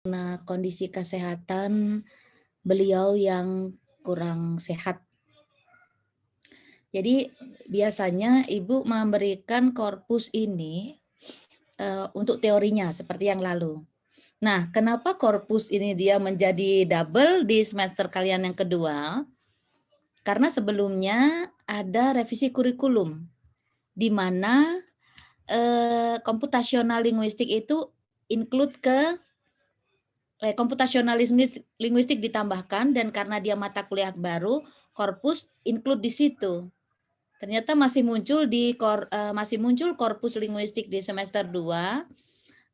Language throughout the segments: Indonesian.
Karena kondisi kesehatan beliau yang kurang sehat. Jadi biasanya Ibu memberikan korpus ini untuk teorinya seperti yang lalu. Nah, kenapa korpus ini dia menjadi double di semester kalian yang kedua? Karena sebelumnya ada revisi kurikulum di mana computational linguistik itu include ke computational linguistik ditambahkan, dan karena dia mata kuliah baru, korpus include di situ. Ternyata masih muncul korpus linguistik di semester 2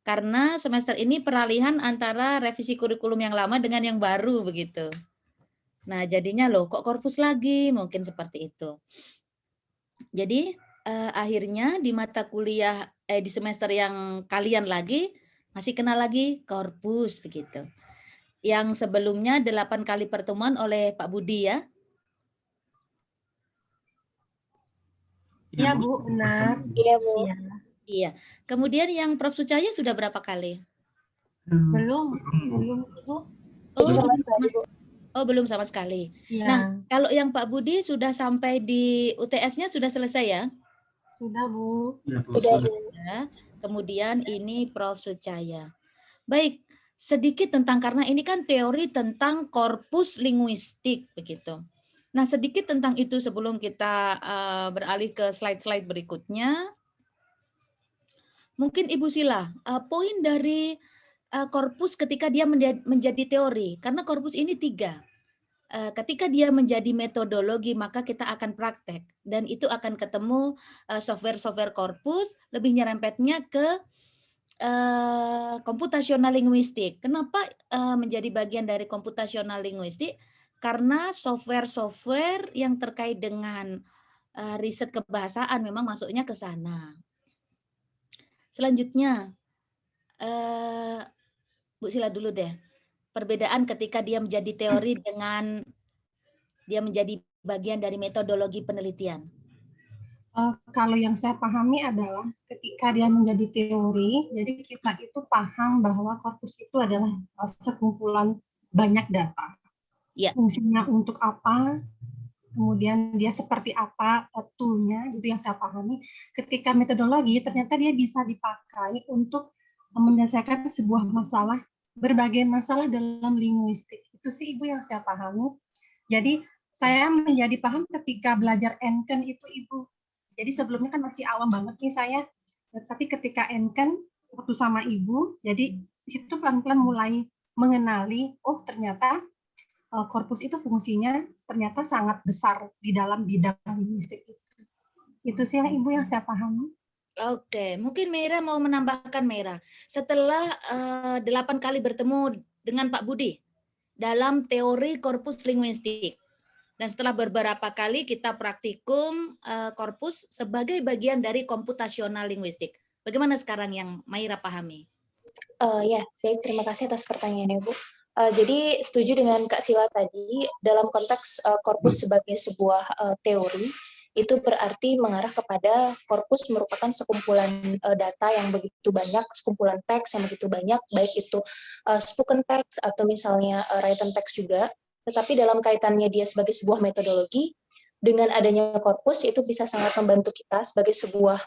karena semester ini peralihan antara revisi kurikulum yang lama dengan yang baru begitu. Nah, jadinya loh kok korpus lagi, mungkin seperti itu. Jadi akhirnya di mata kuliah di semester yang kalian lagi masih kena lagi korpus begitu. Yang sebelumnya 8 kali pertemuan oleh Pak Budi ya? Iya Bu, benar. Iya Bu. Iya. Iya. Kemudian yang Prof. Sucaya sudah berapa kali? Belum Bu. Oh, Sama sekali Bu. belum sama sekali. Iya. Nah, kalau yang Pak Budi sudah sampai di UTS-nya sudah selesai ya? Sudah Bu. Sudah Bu. Ya. Kemudian ini Prof. Sucaya. Baik, sedikit tentang, karena ini kan teori tentang korpus linguistik begitu. Nah, sedikit tentang itu sebelum kita beralih ke slide-slide berikutnya. Mungkin Ibu Sila, poin dari korpus ketika dia menjadi teori, karena korpus ini 3. Ketika dia menjadi metodologi, maka kita akan praktek, dan itu akan ketemu software-software korpus, lebih nyerempetnya ke computational linguistik. Kenapa menjadi bagian dari computational linguistik? Karena software-software yang terkait dengan riset kebahasaan memang masuknya ke sana. Selanjutnya, Bu Sila dulu deh. Perbedaan ketika dia menjadi teori dengan dia menjadi bagian dari metodologi penelitian. Kalau yang saya pahami adalah ketika dia menjadi teori, jadi kita itu paham bahwa korpus itu adalah sekumpulan banyak data. Ya. Fungsinya untuk apa, kemudian dia seperti apa tool-nya, itu yang saya pahami. Ketika metodologi, ternyata dia bisa dipakai untuk menyelesaikan sebuah masalah, berbagai masalah dalam linguistik. Itu sih Ibu yang saya pahami. Jadi saya menjadi paham ketika belajar Enken itu Ibu. Jadi sebelumnya kan masih awam banget nih saya, tapi ketika Enken waktu sama Ibu, jadi di situ pelan-pelan mulai mengenali, oh ternyata korpus itu fungsinya ternyata sangat besar di dalam bidang linguistik itu. Itu sih yang Ibu yang saya pahami. Oke, mungkin Meira mau menambahkan, Meira. Setelah 8 kali bertemu dengan Pak Budi dalam teori korpus linguistik, dan setelah beberapa kali kita praktikum korpus sebagai bagian dari komputasional linguistik. Bagaimana sekarang yang Meira pahami? Ya, baik, terima kasih atas pertanyaannya Bu. Jadi setuju dengan Kak Sila tadi, dalam konteks korpus sebagai sebuah teori, itu berarti mengarah kepada korpus merupakan sekumpulan data yang begitu banyak, sekumpulan teks yang begitu banyak, baik itu spoken text atau misalnya written text juga. Tetapi dalam kaitannya dia sebagai sebuah metodologi, dengan adanya korpus itu bisa sangat membantu kita sebagai sebuah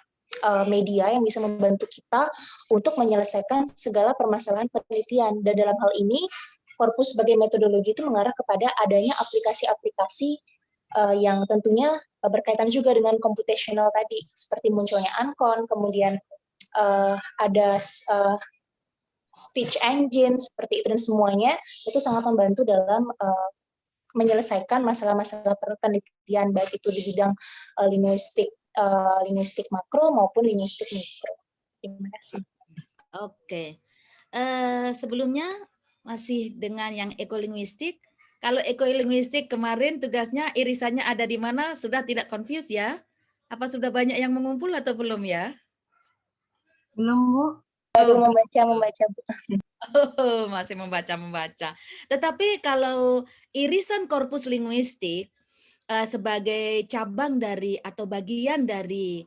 media yang bisa membantu kita untuk menyelesaikan segala permasalahan penelitian. Dan dalam hal ini, korpus sebagai metodologi itu mengarah kepada adanya aplikasi-aplikasi yang tentunya berkaitan juga dengan computational tadi, seperti munculnya Ancon, kemudian ada speech engine, seperti itu, dan semuanya itu sangat membantu dalam menyelesaikan masalah-masalah penelitian, baik itu di bidang linguistik makro maupun linguistik mikro. Terima kasih. Oke. Sebelumnya masih dengan yang ekolinguistik. Kalau ekolinguistik kemarin tugasnya irisannya ada di mana, sudah tidak confuse ya? Apa sudah banyak yang mengumpul atau belum ya? Belum Bu. Baru membaca Bu. Oh, masih membaca. Tetapi kalau irisan korpus linguistik sebagai cabang dari atau bagian dari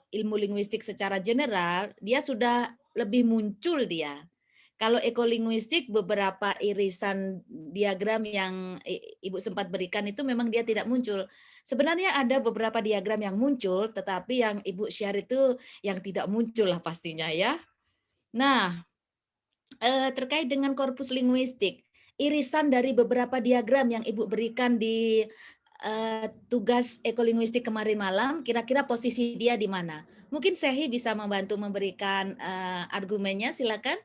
ilmu linguistik secara general, dia sudah lebih muncul dia. Kalau ekolinguistik beberapa irisan diagram yang Ibu sempat berikan itu memang dia tidak muncul. Sebenarnya ada beberapa diagram yang muncul, tetapi yang Ibu share itu yang tidak muncul lah pastinya ya. Nah, terkait dengan korpus linguistik, irisan dari beberapa diagram yang Ibu berikan di tugas ekolinguistik kemarin malam, kira-kira posisi dia di mana? Mungkin Sehi bisa membantu memberikan argumennya, silakan.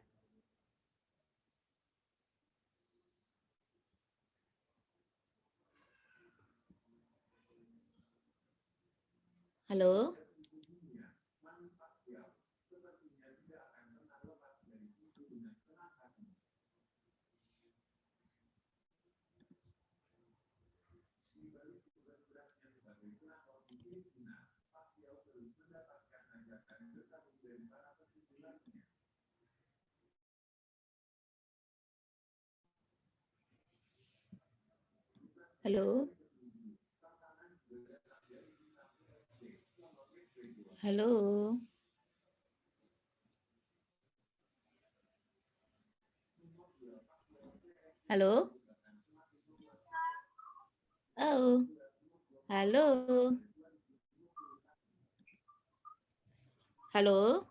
Halo? Halo? Halo? Halo? Oh, halo? Halo?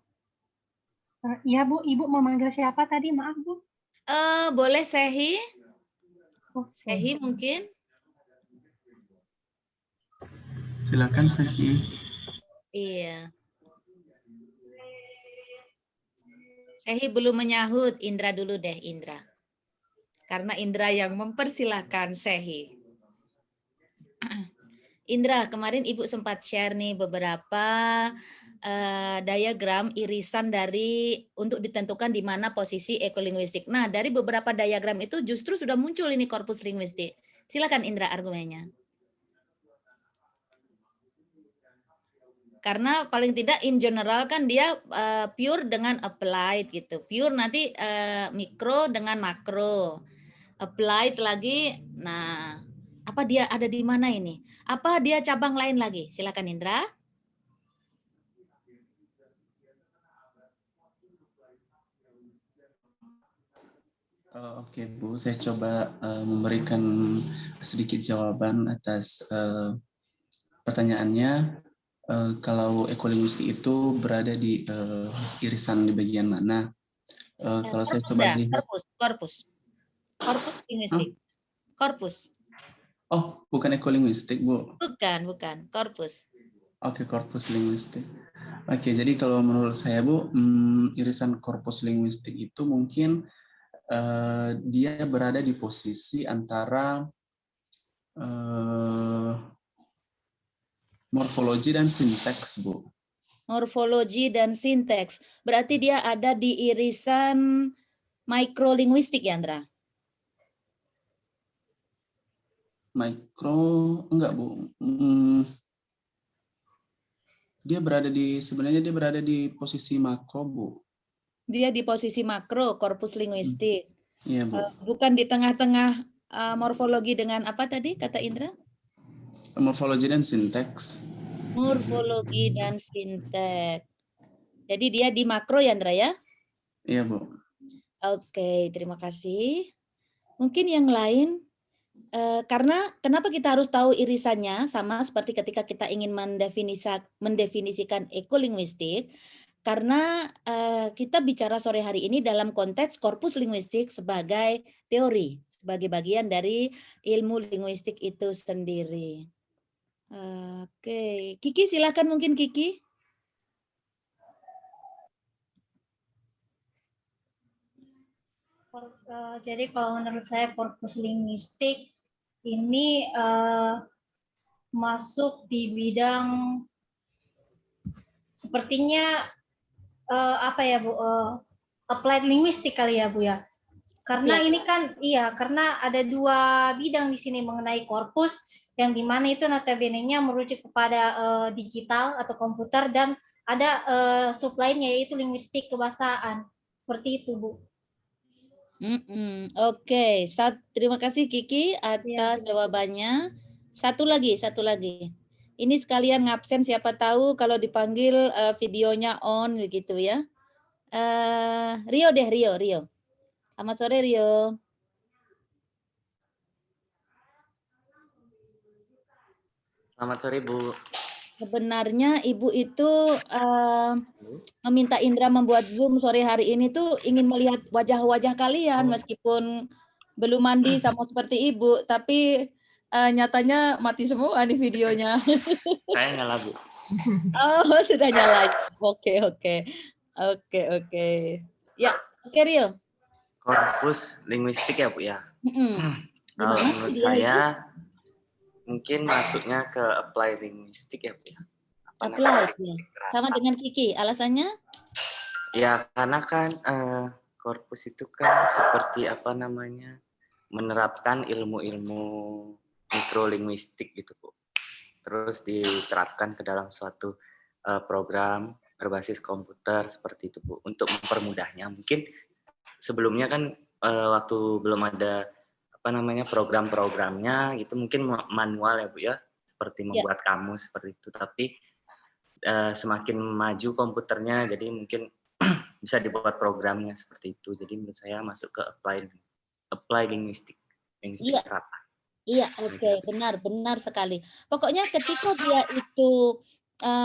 Ya Bu, Ibu mau manggil siapa tadi? Maaf Bu. Boleh Sehi? Oh, Sehi mungkin? Silakan Sehi. Iya. Sehi belum menyahut, Indra dulu deh, Indra. Karena Indra yang mempersilahkan Sehi. Indra, kemarin Ibu sempat share nih beberapa diagram irisan dari untuk ditentukan di mana posisi ekolinguistik. Nah, dari beberapa diagram itu justru sudah muncul ini korpus linguistik. Silakan Indra argumennya. Karena paling tidak in general kan dia pure dengan applied gitu. Pure nanti mikro dengan makro. Applied lagi. Nah, apa dia ada di mana ini? Apa dia cabang lain lagi? Silakan Indra. Oke Bu, saya coba memberikan sedikit jawaban atas pertanyaannya. Kalau ekolinguistik itu berada di irisan di bagian mana? Kalau saya coba lihat. Korpus linguistik. Korpus. Oh, bukan ekolinguistik Bu. Bukan, korpus. Oke, korpus linguistik. Oke, jadi kalau menurut saya Bu, irisan korpus linguistik itu mungkin dia berada di posisi antara morfologi dan sinteks, Bu. Morfologi dan sinteks. Berarti dia ada di irisan mikrolinguistik ya, Andra? Mikro, enggak Bu. Sebenarnya dia berada di posisi makro, Bu. Dia di posisi makro, korpus linguistik. Iya, Bu. Bukan di tengah-tengah morfologi dengan apa tadi kata Indra? Morfologi dan sinteks. Morfologi dan sinteks. Jadi dia di makro ya, Andra ya? Iya, Bu. Oke, terima kasih. Mungkin yang lain, karena kenapa kita harus tahu irisannya, sama seperti ketika kita ingin mendefinisikan ekolinguistik, karena kita bicara sore hari ini dalam konteks korpus linguistik sebagai teori, sebagai bagian dari ilmu linguistik itu sendiri. Oke, Kiki silakan mungkin Kiki. Jadi kalau menurut saya korpus linguistik ini masuk di bidang sepertinya apa ya Bu, applied linguistik kali ya Bu ya. Karena ini kan karena ada dua bidang di sini mengenai korpus yang dimana itu notabene-nya merujuk kepada digital atau komputer dan ada sub lainnya yaitu linguistik kebahasaan. Seperti itu Bu. Oke, terima kasih Kiki atas jawabannya. Satu lagi. Ini sekalian ngabsen, siapa tahu kalau dipanggil videonya on begitu ya. Rio. Selamat sore Rio. Selamat sore, Bu. Sebenarnya Ibu itu meminta Indra membuat Zoom sore hari ini tuh ingin melihat wajah-wajah kalian meskipun belum mandi sama seperti Ibu, tapi nyatanya mati semua nih videonya. Saya nyala, Bu. Oh, sudah nyala. Oke. Ya, oke Rio. Korpus linguistik ya, Bu ya. Kalau Gimana menurut dia saya itu? mungkin masuknya ke apply linguistik ya, Bu ya. Apply ya. Sama dengan Kiki, alasannya? Ya, karena kan korpus itu kan seperti apa namanya, menerapkan ilmu-ilmu mikrolinguistik gitu, Bu. Terus diterapkan ke dalam suatu program berbasis komputer seperti itu, Bu. Untuk mempermudahnya, mungkin sebelumnya kan waktu belum ada apa namanya program-programnya gitu, mungkin manual ya, Bu ya, seperti membuat kamus seperti itu. Tapi semakin maju komputernya, jadi mungkin bisa dibuat programnya seperti itu. Jadi menurut saya masuk ke apply linguistik rata. Iya, oke, benar sekali. Pokoknya ketika dia itu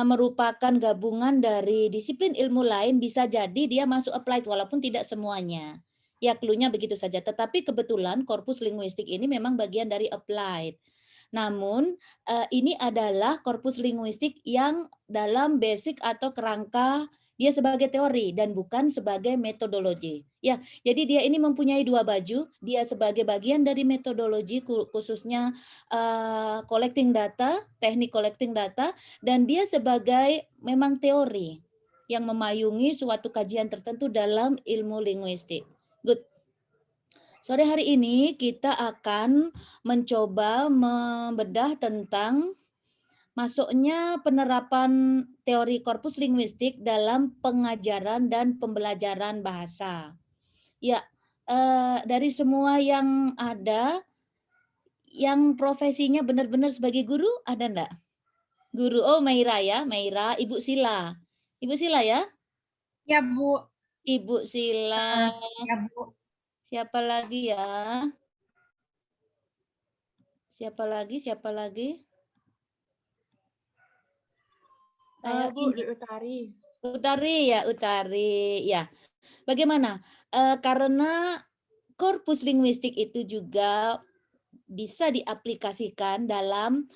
merupakan gabungan dari disiplin ilmu lain, bisa jadi dia masuk applied walaupun tidak semuanya. Ya, clue-nya begitu saja. Tetapi kebetulan korpus linguistik ini memang bagian dari applied. Namun ini adalah korpus linguistik yang dalam basic atau kerangka dia sebagai teori dan bukan sebagai metodologi. Ya, jadi dia ini mempunyai dua baju. Dia sebagai bagian dari metodologi khususnya collecting data, teknik collecting data, dan dia sebagai memang teori yang memayungi suatu kajian tertentu dalam ilmu linguistik. Good. Sore hari ini kita akan mencoba membedah tentang masuknya penerapan teori korpus linguistik dalam pengajaran dan pembelajaran bahasa. Ya, dari semua yang ada, yang profesinya benar-benar sebagai guru, ada enggak? Guru, oh Meira ya, Meira, Ibu Sila. Ibu Sila ya? Ya, Bu. Ibu Sila. Ya, Bu. Siapa lagi ya? Siapa lagi? Bu, Utari. Utari ya. Bagaimana? Karena korpus linguistik itu juga bisa diaplikasikan dalam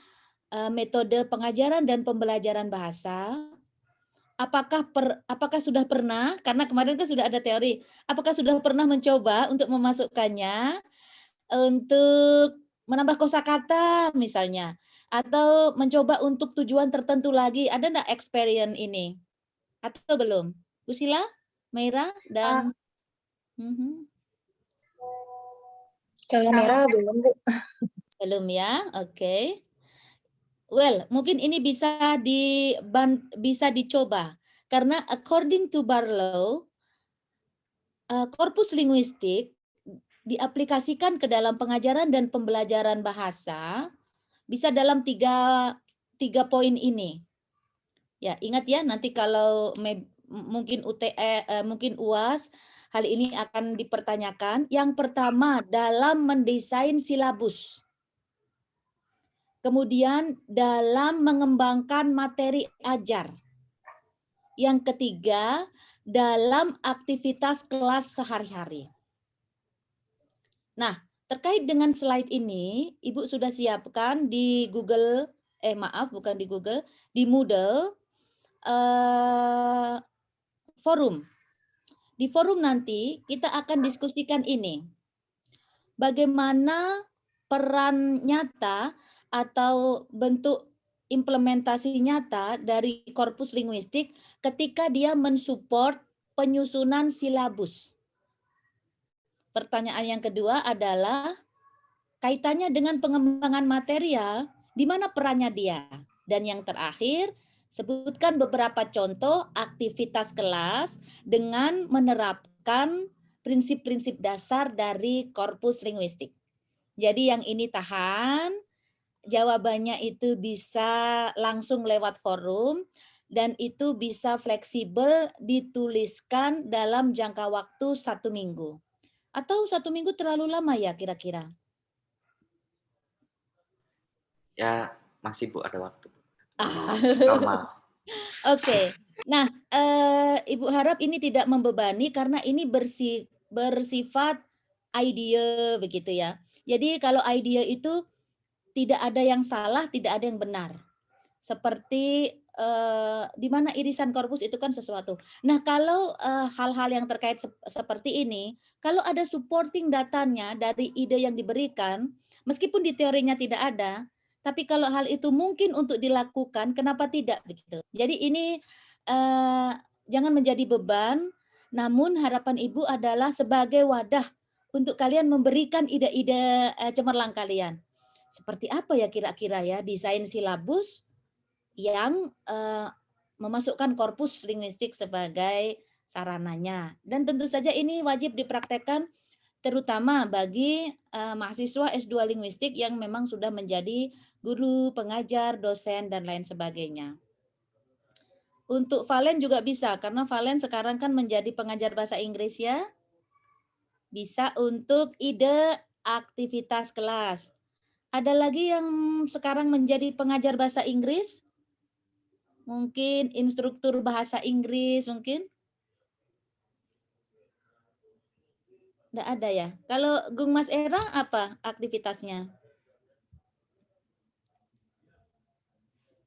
metode pengajaran dan pembelajaran bahasa. Apakah sudah pernah, karena kemarin kan sudah ada teori, apakah sudah pernah mencoba untuk memasukkannya untuk menambah kosakata misalnya, atau mencoba untuk tujuan tertentu lagi? Ada enggak experience ini? Atau belum? Bu Sila, Meira, dan Kalau Meira belum, Bu. Belum ya, oke. Well, mungkin ini bisa dicoba karena according to Barlow, korpus linguistik diaplikasikan ke dalam pengajaran dan pembelajaran bahasa bisa dalam tiga poin ini. Ya, ingat ya, nanti kalau mungkin mungkin UAS hal ini akan dipertanyakan. Yang pertama, dalam mendesain silabus. Kemudian dalam mengembangkan materi ajar. Yang ketiga, dalam aktivitas kelas sehari-hari. Nah, terkait dengan slide ini, Ibu sudah siapkan di Google, bukan di Google, di Moodle forum. Di forum nanti kita akan diskusikan ini. Bagaimana peran nyata atau bentuk implementasi nyata dari korpus linguistik ketika dia mensupport penyusunan silabus. Pertanyaan yang kedua adalah kaitannya dengan pengembangan material, di mana perannya dia? Dan yang terakhir, sebutkan beberapa contoh aktivitas kelas dengan menerapkan prinsip-prinsip dasar dari korpus linguistik. Jadi yang ini tahan, jawabannya itu bisa langsung lewat forum, dan itu bisa fleksibel dituliskan dalam jangka waktu 1 minggu. Atau 1 minggu terlalu lama ya kira-kira? Ya masih Bu, ada waktu. Ah. Normal. Oke. Nah, Ibu harap ini tidak membebani karena ini bersifat ide begitu ya. Jadi kalau ide itu tidak ada yang salah, tidak ada yang benar. Seperti di mana irisan korpus itu kan sesuatu. Nah, kalau hal-hal yang terkait seperti ini, kalau ada supporting datanya dari ide yang diberikan, meskipun di teorinya tidak ada, tapi kalau hal itu mungkin untuk dilakukan, kenapa tidak begitu? Jadi ini jangan menjadi beban, namun harapan Ibu adalah sebagai wadah untuk kalian memberikan ide-ide cemerlang kalian. Seperti apa ya kira-kira ya desain silabus yang memasukkan korpus linguistik sebagai sarananya. Dan tentu saja ini wajib dipraktekkan terutama bagi mahasiswa S2 linguistik yang memang sudah menjadi guru, pengajar, dosen, dan lain sebagainya. Untuk Valen juga bisa, karena Valen sekarang kan menjadi pengajar bahasa Inggris ya. Bisa untuk ide aktivitas kelas. Ada lagi yang sekarang menjadi pengajar bahasa Inggris? Mungkin instruktur bahasa Inggris mungkin? Nggak ada ya? Kalau Gung Mas Era apa aktivitasnya?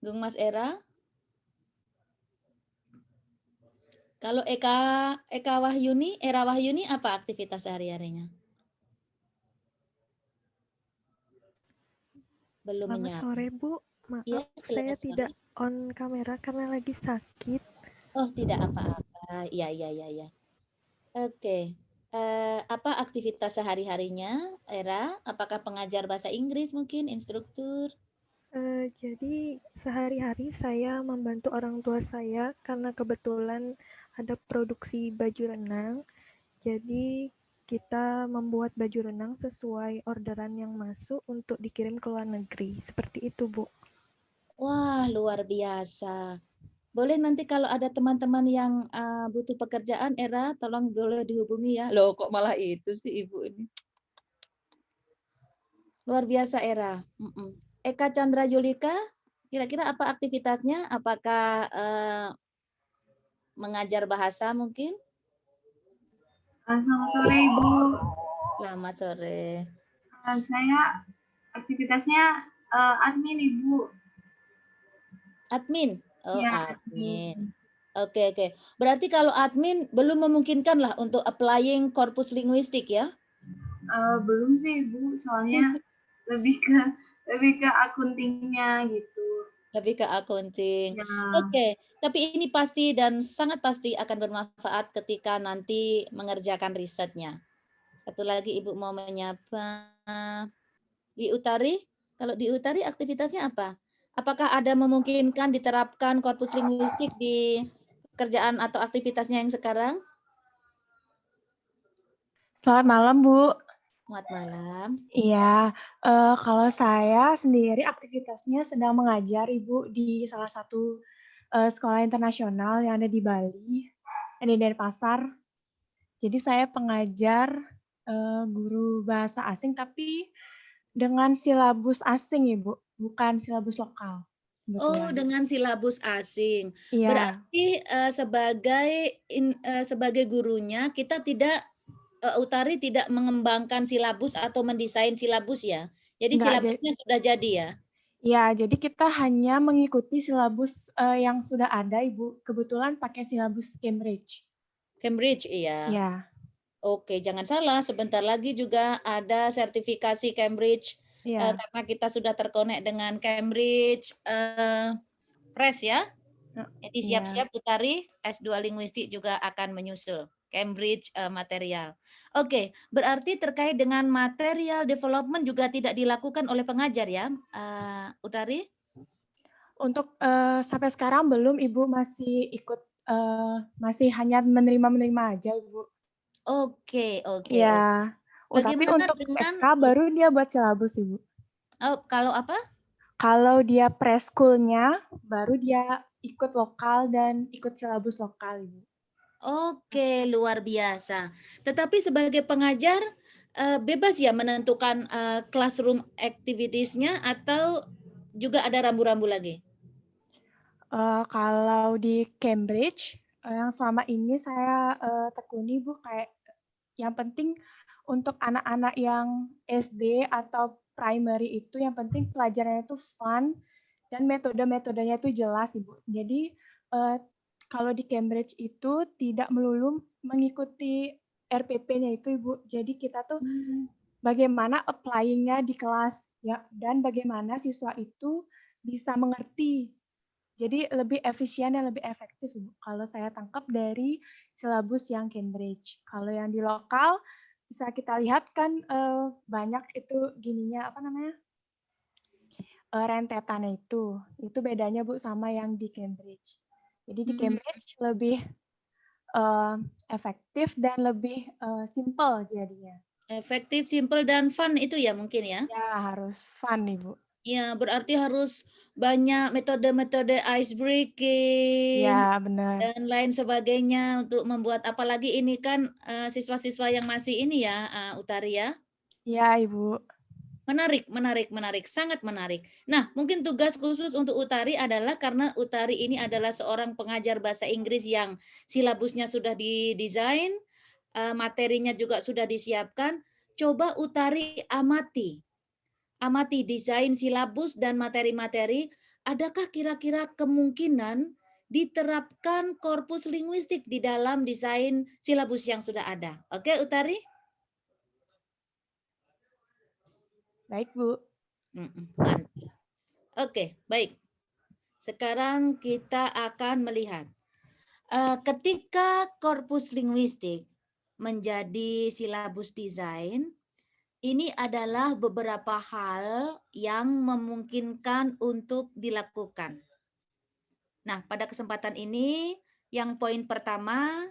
Gung Mas Era? Kalau Eka Wahyuni, Era Wahyuni apa aktivitas sehari-harinya? Belum Selamat menyapa. sore, Bu. Maaf, Ya, saya sore. tidak on kamera karena lagi sakit. Oh, tidak apa-apa. Ya. Oke. Apa aktivitas sehari-harinya, Era? Apakah pengajar bahasa Inggris mungkin, instruktur? Jadi sehari-hari saya membantu orang tua saya karena kebetulan ada produksi baju renang. Jadi kita membuat baju renang sesuai orderan yang masuk untuk dikirim ke luar negeri. Seperti itu, Bu. Wah, luar biasa. Boleh nanti kalau ada teman-teman yang butuh pekerjaan, Era, tolong boleh dihubungi ya. Loh, kok malah itu sih Ibu ini. Luar biasa, Era. Eka Chandra Julika, kira-kira apa aktivitasnya? Apakah mengajar bahasa mungkin? Selamat sore, Ibu. Selamat sore. Saya aktivitasnya admin, Ibu. Admin? Oh, Ya, admin. Oke. Berarti kalau admin belum memungkinkan lah untuk applying korpus linguistik ya? Belum sih, Ibu. Soalnya lebih ke akuntingnya gitu. Lebih ke accounting. Ya. Oke, tapi ini pasti dan sangat pasti akan bermanfaat ketika nanti mengerjakan risetnya. Satu lagi Ibu mau menyapa. Di Utari, kalau di Utari aktivitasnya apa? Apakah ada memungkinkan diterapkan korpus linguistik di pekerjaan atau aktivitasnya yang sekarang? Selamat malam, Bu. Selamat malam. Iya, kalau saya sendiri aktivitasnya sedang mengajar, Ibu, di salah satu sekolah internasional yang ada di Bali, yang di Denpasar. Jadi saya pengajar guru bahasa asing, tapi dengan silabus asing, Ibu, bukan silabus lokal. Oh, dengan silabus asing. Iya. Berarti sebagai gurunya kita tidak Utari tidak mengembangkan silabus atau mendesain silabus ya. Jadi silabusnya sudah jadi ya. Ya, jadi kita hanya mengikuti silabus yang sudah ada, Ibu. Kebetulan pakai silabus Cambridge. Cambridge, iya. Ya. Oke, jangan salah. Sebentar lagi juga ada sertifikasi Cambridge. Ya. Karena kita sudah terkonek dengan Cambridge Press ya. Jadi siap-siap Utari, S2 Linguistik juga akan menyusul. Cambridge material. Oke, berarti terkait dengan material development juga tidak dilakukan oleh pengajar ya, Utari? Untuk sampai sekarang belum, Ibu, masih ikut, masih hanya menerima aja, Ibu. Oke. Ya. Tapi untuk TK baru dia buat silabus, Ibu. Oh, kalau apa? Kalau dia preschool-nya, baru dia ikut lokal dan ikut silabus lokal, Ibu. Oke, luar biasa. Tetapi sebagai pengajar bebas ya menentukan classroom activities-nya atau juga ada rambu-rambu lagi? Kalau di Cambridge, yang selama ini saya tekuni Bu, kayak yang penting untuk anak-anak yang SD atau primary itu yang penting pelajarannya itu fun dan metode-metodenya itu jelas Ibu. Jadi kalau di Cambridge itu tidak melulu mengikuti RPP-nya itu Ibu. Jadi kita tuh bagaimana applying-nya di kelas ya, dan bagaimana siswa itu bisa mengerti. Jadi lebih efisien dan lebih efektif Ibu, kalau saya tangkap dari silabus yang Cambridge. Kalau yang di lokal bisa kita lihat kan banyak itu gininya apa namanya rentetannya itu bedanya Bu sama yang di Cambridge. Jadi di Cambridge lebih efektif dan lebih simple jadinya. Efektif, simple, dan fun itu ya mungkin ya? Ya harus fun Ibu. Ya, berarti harus banyak metode-metode ice breaking Ya benar. dan lain sebagainya untuk membuat, apalagi ini kan siswa-siswa yang masih ini ya, Utari ya? Iya Ibu. Menarik, menarik, menarik, sangat menarik. Nah, mungkin tugas khusus untuk Utari adalah karena Utari ini adalah seorang pengajar bahasa Inggris yang silabusnya sudah didesain, materinya juga sudah disiapkan. Coba Utari amati desain silabus dan materi-materi. Adakah kira-kira kemungkinan diterapkan korpus linguistik di dalam desain silabus yang sudah ada? Oke, Utari? Baik, Bu. Mantap. Oke, baik. Sekarang kita akan melihat ketika korpus linguistik menjadi silabus desain, ini adalah beberapa hal yang memungkinkan untuk dilakukan. Nah, pada kesempatan ini, yang poin pertama,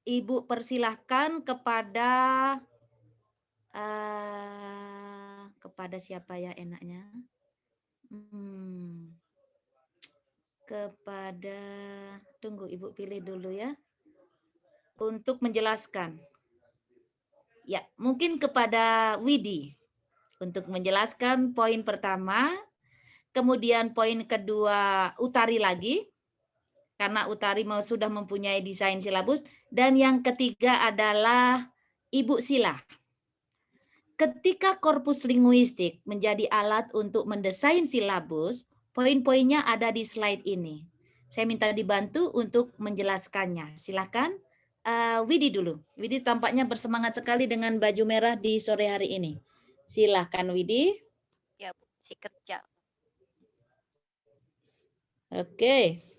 Ibu persilahkan kepada siapa ya enaknya? Kepada, tunggu Ibu pilih dulu ya, untuk menjelaskan. Ya, mungkin kepada Widi untuk menjelaskan poin pertama, kemudian poin kedua Utari lagi, karena Utari sudah mempunyai desain silabus, dan yang ketiga adalah Ibu Sila. Ketika korpus linguistik menjadi alat untuk mendesain silabus, poin-poinnya ada di slide ini. Saya minta dibantu untuk menjelaskannya. Silakan Widi dulu. Widi tampaknya bersemangat sekali dengan baju merah di sore hari ini. Silakan Widi. Ya, Bu, masih kerja. Oke.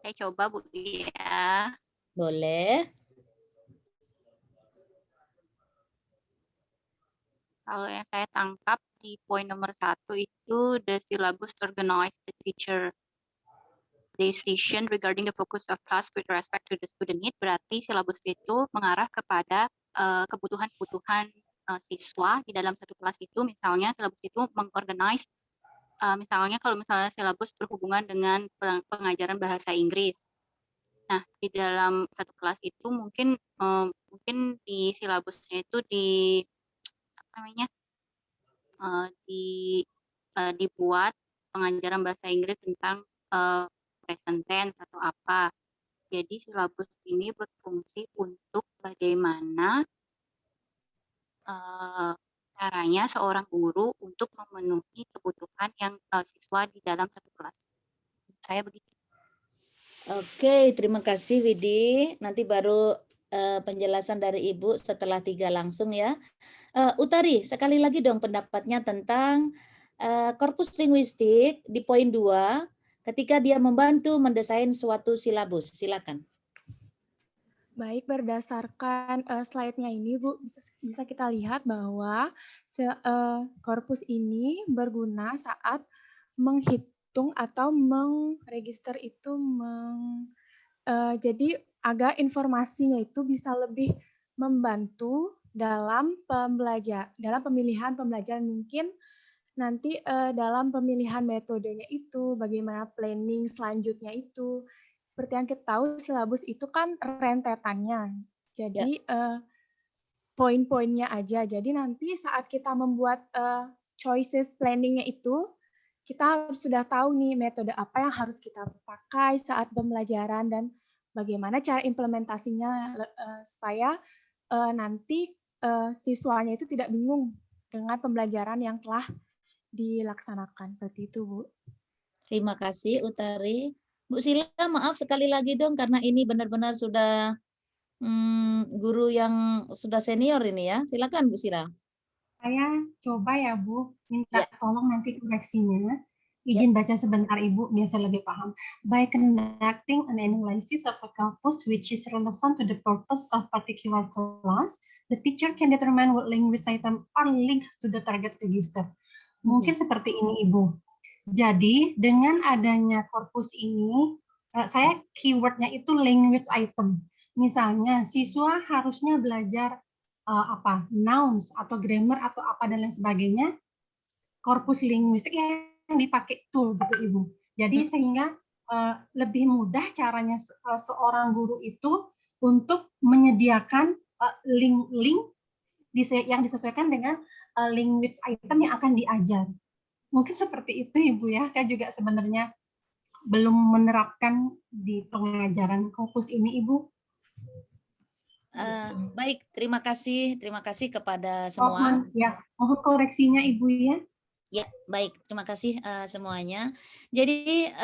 Saya coba Bu ya. Boleh. Kalau yang saya tangkap di poin nomor 1 itu the syllabus organize the teacher decision regarding the focus of class with respect to the student need, berarti silabus itu mengarah kepada kebutuhan-kebutuhan siswa di dalam satu kelas itu. Misalnya silabus itu mengorganize, misalnya kalau misalnya silabus berhubungan dengan pengajaran bahasa Inggris. Nah, di dalam satu kelas itu mungkin di silabusnya itu dibuat pengajaran bahasa Inggris tentang present tense atau apa. Jadi silabus ini berfungsi untuk bagaimana caranya seorang guru untuk memenuhi kebutuhan yang siswa di dalam satu kelas. Saya begitu. Oke, terima kasih Widi. Nanti baru penjelasan dari Ibu setelah 3 langsung ya. Utari, sekali lagi dong pendapatnya tentang korpus linguistik di poin 2 ketika dia membantu mendesain suatu silabus. Silakan. Baik, berdasarkan slide-nya ini, Bu, bisa kita lihat bahwa korpus ini berguna saat menghitung atau mengregister itu, jadi agar informasinya itu bisa lebih membantu dalam pemilihan pembelajaran, mungkin nanti dalam pemilihan metodenya itu, bagaimana planning selanjutnya itu. seperti yang kita tahu silabus itu kan rentetannya. Jadi poin-poinnya aja. Jadi nanti saat kita membuat choices planning-nya itu, kita sudah tahu nih metode apa yang harus kita pakai saat pembelajaran dan bagaimana cara implementasinya supaya nanti siswanya itu tidak bingung dengan pembelajaran yang telah dilaksanakan. Seperti itu, Bu. Terima kasih, Utari. Bu Sila, maaf sekali lagi dong, karena ini benar-benar sudah guru yang sudah senior ini ya. Silakan, Bu Sila. Saya coba ya, Bu, minta Ya. tolong nanti koreksinya. Izin baca sebentar, Ibu, biar saya lebih paham. By conducting an analysis of a corpus which is relevant to the purpose of particular class, the teacher can determine what language item are linked to the target register. Mungkin seperti ini, Ibu. Jadi, dengan adanya korpus ini, saya keywordnya itu language item. Misalnya, siswa harusnya belajar nouns atau grammar atau apa dan lain sebagainya. Korpus linguistik yang dipakai tool gitu, Ibu. Jadi sehingga lebih mudah caranya seorang guru itu untuk menyediakan link-link yang disesuaikan dengan language item yang akan diajar. Mungkin seperti itu, Ibu ya. Saya juga sebenarnya belum menerapkan di pengajaran korpus ini, Ibu. Baik, terima kasih kepada semua. Mohon koreksinya, Ibu ya. Ya, baik, terima kasih semuanya. Jadi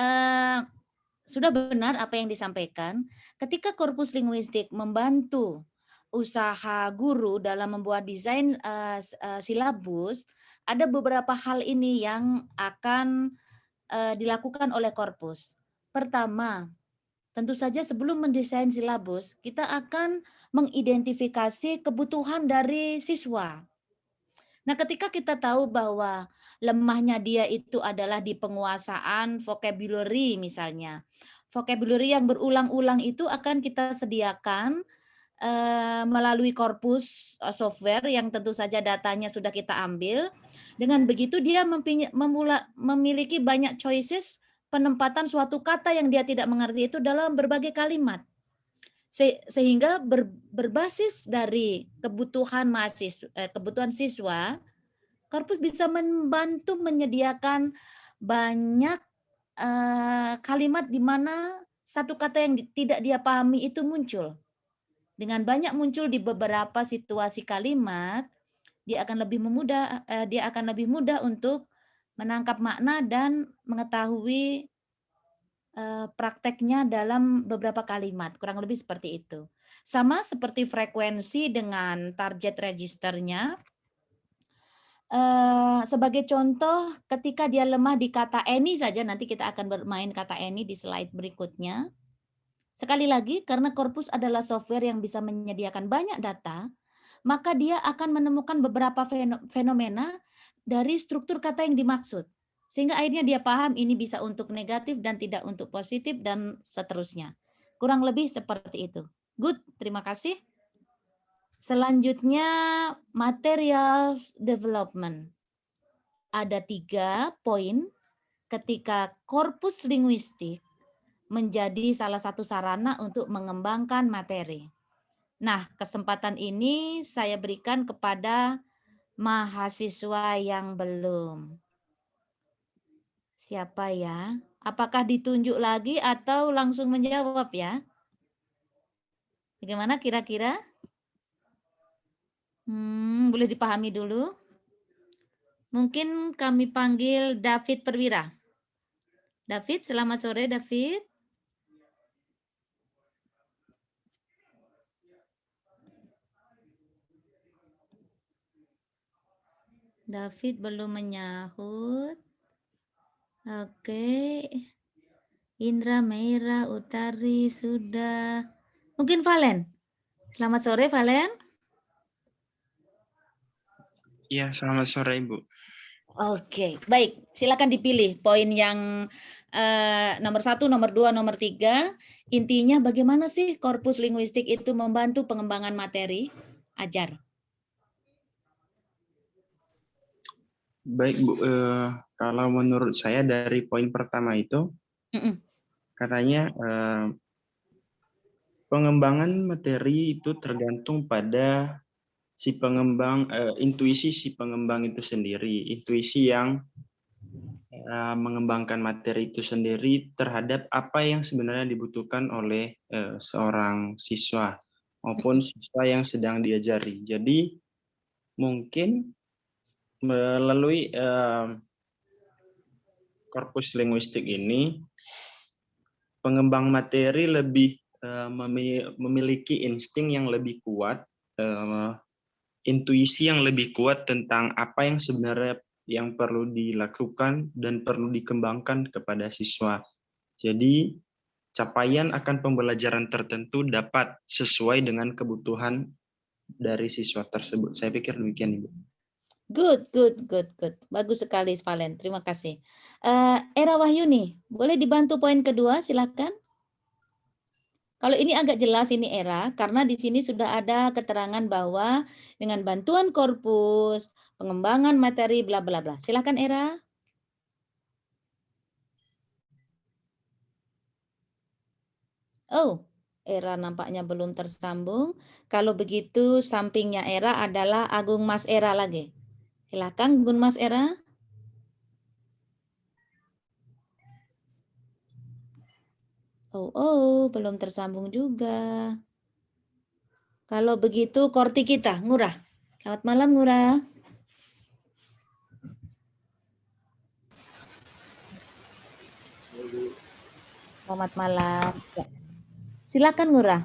sudah benar apa yang disampaikan. Ketika korpus linguistik membantu usaha guru dalam membuat desain silabus, ada beberapa hal ini yang akan dilakukan oleh korpus. Pertama, tentu saja sebelum mendesain silabus, kita akan mengidentifikasi kebutuhan dari siswa. Nah, ketika kita tahu bahwa lemahnya dia itu adalah di penguasaan vocabulary misalnya. Vocabulary yang berulang-ulang itu akan kita sediakan melalui korpus software yang tentu saja datanya sudah kita ambil. Dengan begitu dia memiliki banyak choices penempatan suatu kata yang dia tidak mengerti itu dalam berbagai kalimat. Sehingga berbasis dari kebutuhan siswa, korpus bisa membantu menyediakan banyak kalimat di mana satu kata yang tidak dia pahami itu muncul. Dengan banyak muncul di beberapa situasi kalimat, dia akan lebih mudah untuk menangkap makna dan mengetahui prakteknya dalam beberapa kalimat, kurang lebih seperti itu. Sama seperti frekuensi dengan target registernya. Sebagai contoh, ketika dia lemah di kata any saja, nanti kita akan bermain kata any di slide berikutnya. Sekali lagi, karena korpus adalah software yang bisa menyediakan banyak data, maka dia akan menemukan beberapa fenomena dari struktur kata yang dimaksud. Sehingga akhirnya dia paham ini bisa untuk negatif dan tidak untuk positif dan seterusnya. Kurang lebih seperti itu. Good, terima kasih. Selanjutnya, material development. Ada 3 poin ketika korpus linguistik menjadi salah satu sarana untuk mengembangkan materi. Nah, kesempatan ini saya berikan kepada mahasiswa yang belum. Siapa ya? Apakah ditunjuk lagi atau langsung menjawab ya? Bagaimana kira-kira? Boleh dipahami dulu. Mungkin kami panggil David Perwira. David, selamat sore David. David belum menyahut. Oke. Indra, Meira, Utari sudah. Mungkin Valen. Selamat sore Valen. Iya, selamat sore Ibu. Oke, baik. Silakan dipilih poin yang nomor 1, nomor 2, nomor 3. Intinya bagaimana sih korpus linguistik itu membantu pengembangan materi? Ajar. Baik Bu, kalau menurut saya dari poin pertama itu, katanya pengembangan materi itu tergantung pada si pengembang, intuisi si pengembang itu sendiri, intuisi yang mengembangkan materi itu sendiri terhadap apa yang sebenarnya dibutuhkan oleh seorang siswa maupun siswa yang sedang diajari. Jadi mungkin melalui korpus linguistik ini, pengembang materi lebih memiliki insting yang lebih kuat, intuisi yang lebih kuat tentang apa yang sebenarnya yang perlu dilakukan dan perlu dikembangkan kepada siswa. Jadi capaian akan pembelajaran tertentu dapat sesuai dengan kebutuhan dari siswa tersebut. Saya pikir demikian, Ibu. Good. Bagus sekali, Valen. Terima kasih. Era Wahyuni, boleh dibantu poin kedua, silakan. Kalau ini agak jelas ini Era, karena di sini sudah ada keterangan bahwa dengan bantuan korpus, pengembangan materi, bla bla bla. Silakan Era. Oh, Era nampaknya belum tersambung. Kalau begitu, sampingnya Era adalah Agung Mas Era lagi. Silakan Gun Mas Era. Oh, belum tersambung juga. Kalau begitu, Korti kita, Ngurah. Selamat malam, Ngurah. Selamat malam. Ya. Silakan, Ngurah.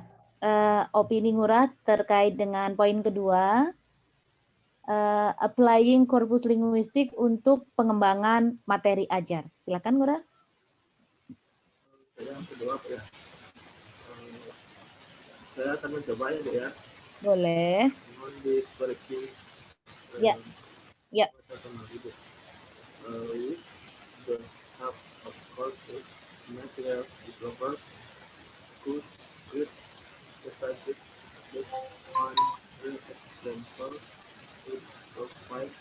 Opini Ngurah terkait dengan poin kedua, applying korpus linguistik untuk pengembangan materi ajar. Silakan, Ngurah. Yang kedua, ya. Saya akan mencoba ya, Bu, ya. Boleh. Mohon dikoreksi. Ya. Ya. We don't have of course material developers could create exercises based on real examples to provide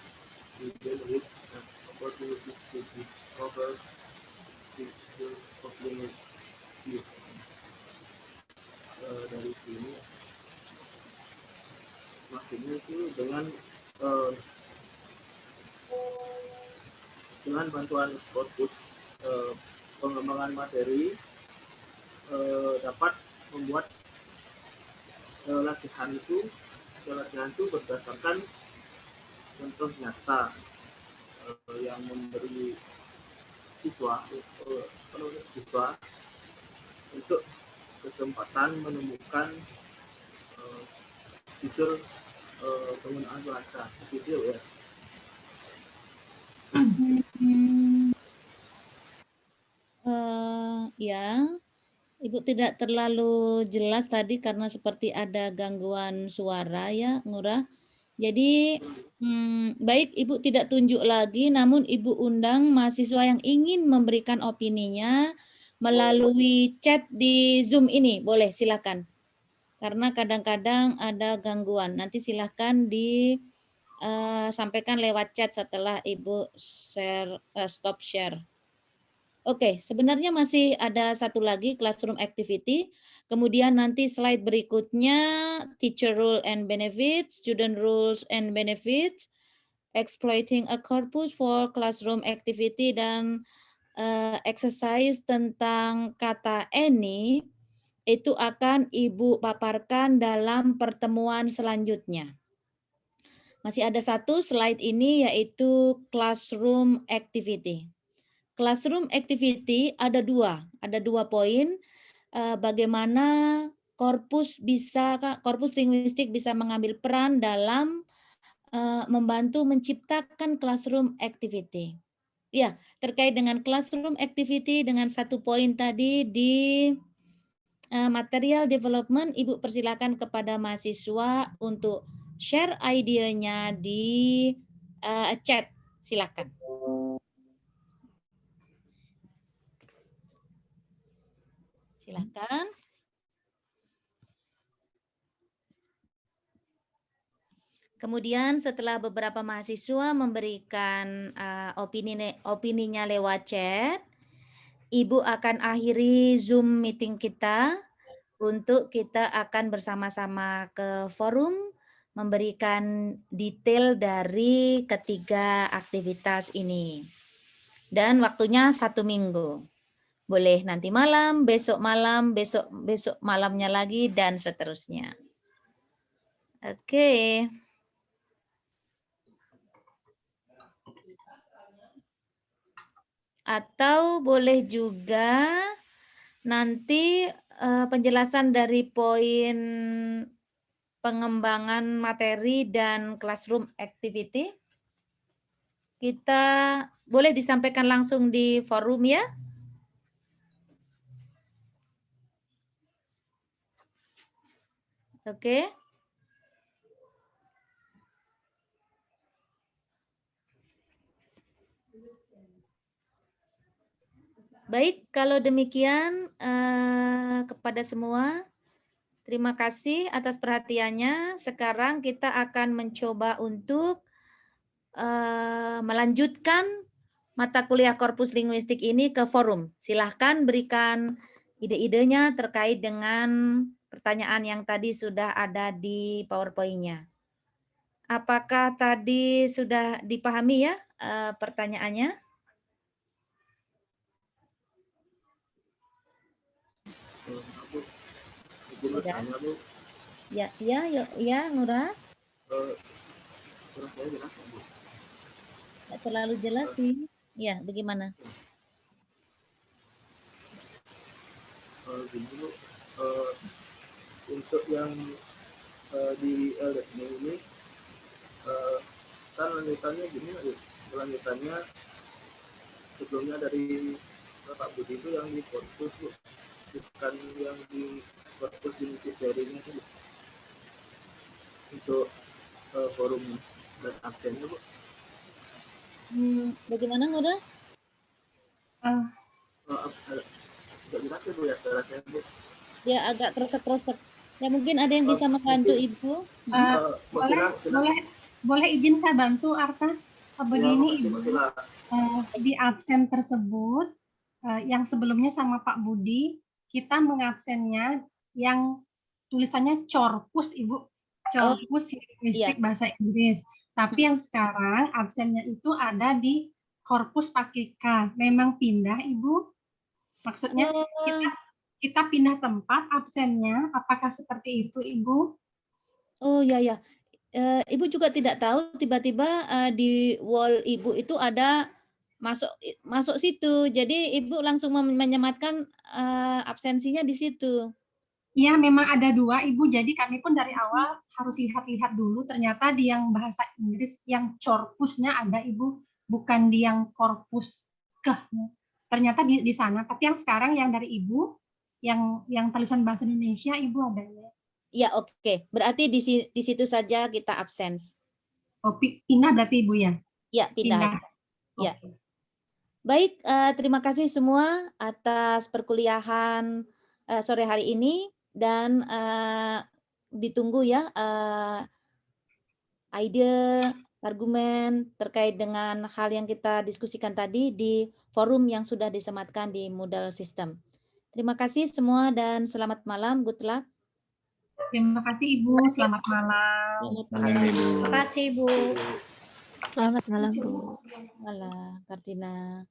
children with an opportunity to discover the skill of linguistics. Dari sini maksudnya itu dengan bantuan korpus pengembangan materi dapat membuat latihan itu berdasarkan contoh nyata yang memberi siswa untuk kesempatan menemukan fitur penggunaan bahasa video ya. Ya, Ibu tidak terlalu jelas tadi karena seperti ada gangguan suara ya, Ngurah. Jadi baik, Ibu tidak tunjuk lagi, namun Ibu undang mahasiswa yang ingin memberikan opininya melalui chat di Zoom ini. Boleh, silakan. Karena kadang-kadang ada gangguan. Nanti silakan disampaikan lewat chat setelah Ibu share, stop share. Oke, sebenarnya masih ada satu lagi classroom activity. Kemudian nanti slide berikutnya teacher role and benefits, student rules and benefits, exploiting a corpus for classroom activity, dan exercise tentang kata any itu akan Ibu paparkan dalam pertemuan selanjutnya. Masih ada satu slide ini yaitu classroom activity. Classroom activity ada dua poin, bagaimana korpus linguistik bisa mengambil peran dalam membantu menciptakan classroom activity. Ya, terkait dengan classroom activity dengan satu poin tadi di material development, Ibu persilakan kepada mahasiswa untuk share idenya di chat, silakan. Silakan. Kemudian setelah beberapa mahasiswa memberikan opininya lewat chat, Ibu akan akhiri Zoom meeting kita untuk kita akan bersama-sama ke forum memberikan detail dari ketiga aktivitas ini. Dan waktunya 1 minggu. Boleh nanti malam, besok malamnya lagi, dan seterusnya. Oke. Atau boleh juga nanti penjelasan dari poin pengembangan materi dan classroom activity. Kita boleh disampaikan langsung di forum ya. Oke. Baik, kalau demikian kepada semua, terima kasih atas perhatiannya. Sekarang kita akan mencoba untuk melanjutkan mata kuliah korpus linguistik ini ke forum. Silahkan berikan ide-idenya terkait dengan pertanyaan yang tadi sudah ada di PowerPoint-nya. Apakah tadi sudah dipahami ya pertanyaannya? Ya, Nura. Nggak terlalu jelas sih. Ya, bagaimana? Untuk yang di LDM ini kan lanjutannya gini, lanjutannya sebelumnya dari Pak Budi itu yang di korpus, bukan yang di korpus di teorinya itu untuk forum dan absennya, Bu. Bagaimana, Nura? Agak jelas ya, Bu, ya, jelasnya, Bu. Ya, agak kresek-kresek. Ya, mungkin ada yang bisa membantu Ibu. Boleh izin saya bantu, Arta? Begini, Ibu. Di absen tersebut, yang sebelumnya sama Pak Budi, kita mengabsennya yang tulisannya corpus, Ibu. Corpus linguistik bahasa Inggris. Tapi yang sekarang absennya itu ada di korpus pakai K. Memang pindah, Ibu? Maksudnya kita pindah tempat absennya, apakah seperti itu, Ibu? Oh ya. Ibu juga tidak tahu tiba-tiba di wall Ibu itu ada masuk situ. Jadi Ibu langsung menyematkan absensinya di situ. Iya, memang ada 2, Ibu. Jadi kami pun dari awal harus lihat-lihat dulu. Ternyata di yang bahasa Inggris yang corpusnya ada, Ibu, bukan di yang korpus ke-nya. Ternyata di sana. Tapi yang sekarang yang dari Ibu, yang tulisan bahasa Indonesia, Ibu adanya. Ya, oke. Berarti di situ saja kita absens. Oh, pindah berarti, Ibu ya? Ya, pindah. Ya. Baik, terima kasih semua atas perkuliahan sore hari ini, dan ditunggu ya ide, argumen terkait dengan hal yang kita diskusikan tadi di forum yang sudah disematkan di Moodle System. Terima kasih semua dan selamat malam. Good luck. Terima kasih, Ibu. Selamat malam. Selamat malam. Terima kasih, Ibu. Selamat malam, Bu. Malam, Kartina.